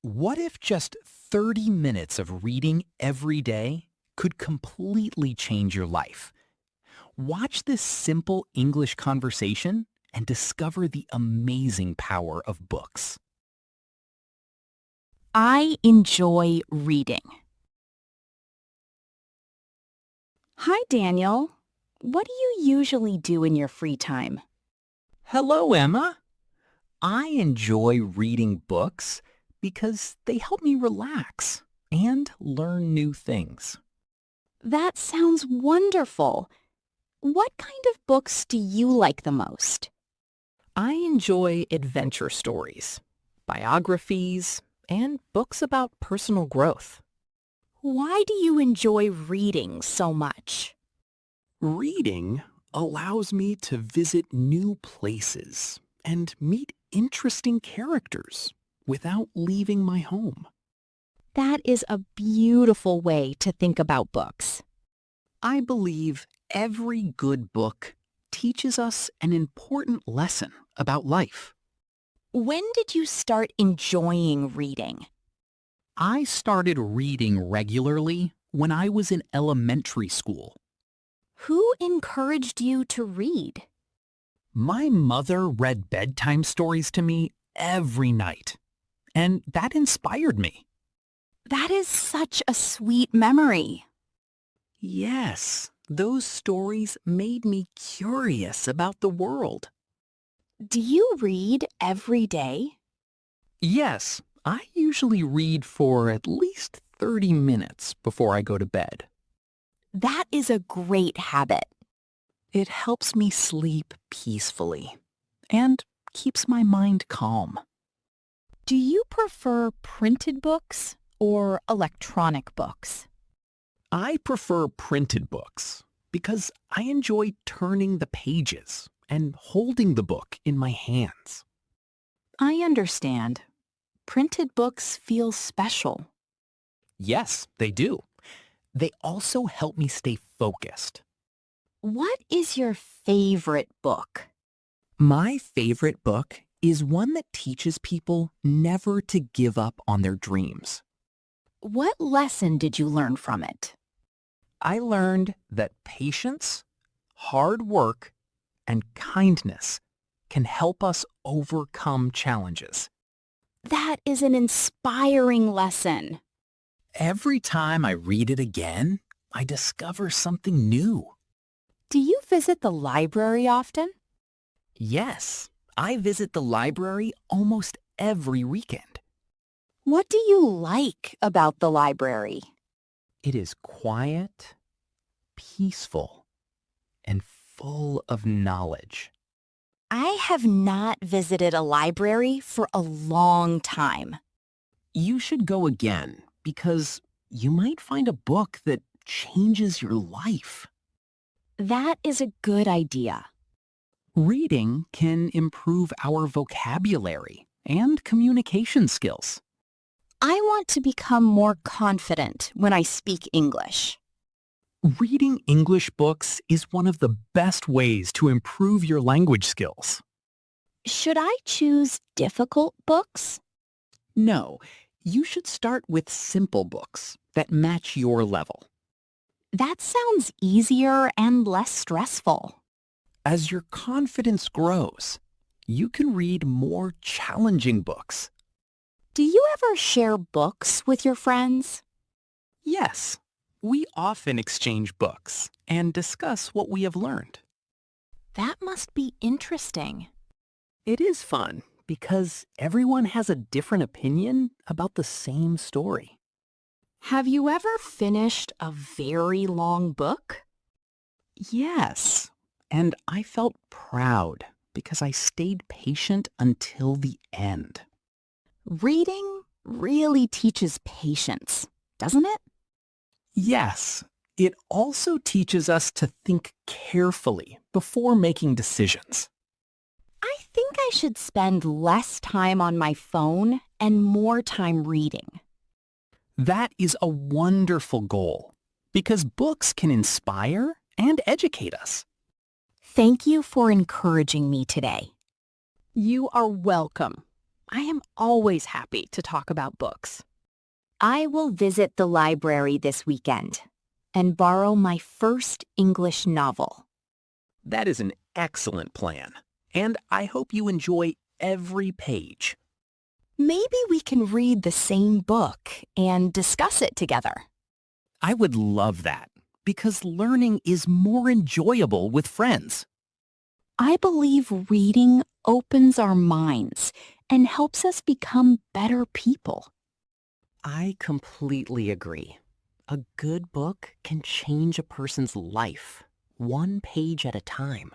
What if just 30 minutes of reading every day could completely change your life? Watch this simple English conversation and discover the amazing power of books. I enjoy reading. Hi, Daniel. What do you usually do in your free time? Hello, Emma. I enjoy reading books because they help me relax and learn new things. That sounds wonderful. What kind of books do you like the most? I enjoy adventure stories, biographies, and books about personal growth. Why do you enjoy reading so much? Reading allows me to visit new places and meet interesting characters without leaving my home. That is a beautiful way to think about books. I believe every good book teaches us an important lesson about life. When did you start enjoying reading? I started reading regularly when I was in elementary school. Who encouraged you to read? My mother read bedtime stories to me every night, and that inspired me. That is such a sweet memory. Yes, those stories made me curious about the world. Do you read every day? Yes, I usually read for at least 30 minutes before I go to bed. That is a great habit. It helps me sleep peacefully and keeps my mind calm. Do you prefer printed books or electronic books? I prefer printed books because I enjoy turning the pages and holding the book in my hands. I understand. Printed books feel special. Yes, they do. They also help me stay focused. What is your favorite book? My favorite book is one that teaches people never to give up on their dreams. What lesson did you learn from it? I learned that patience, hard work, and kindness can help us overcome challenges. That is an inspiring lesson. Every time I read it again, I discover something new. Do you visit the library often? Yes, I visit the library almost every weekend. What do you like about the library? It is quiet, peaceful, and full of knowledge. I have not visited a library for a long time. You should go again because you might find a book that changes your life. That is a good idea. Reading can improve our vocabulary and communication skills. I want to become more confident when I speak English. Reading English books is one of the best ways to improve your language skills. Should I choose difficult books? No, you should start with simple books that match your level. That sounds easier and less stressful. As your confidence grows, you can read more challenging books. Do you ever share books with your friends? Yes, we often exchange books and discuss what we have learned. That must be interesting. It is fun because everyone has a different opinion about the same story. Have you ever finished a very long book? Yes, and I felt proud because I stayed patient until the end. Reading really teaches patience, doesn't it? Yes, it also teaches us to think carefully before making decisions. I think I should spend less time on my phone and more time reading. That is a wonderful goal because books can inspire and educate us. Thank you for encouraging me today. You are welcome. I am always happy to talk about books. I will visit the library this weekend and borrow my first English novel. That is an excellent plan, and I hope you enjoy every page. Maybe we can read the same book and discuss it together. I would love that, because learning is more enjoyable with friends. I believe reading opens our minds and helps us become better people. I completely agree. A good book can change a person's life, one page at a time.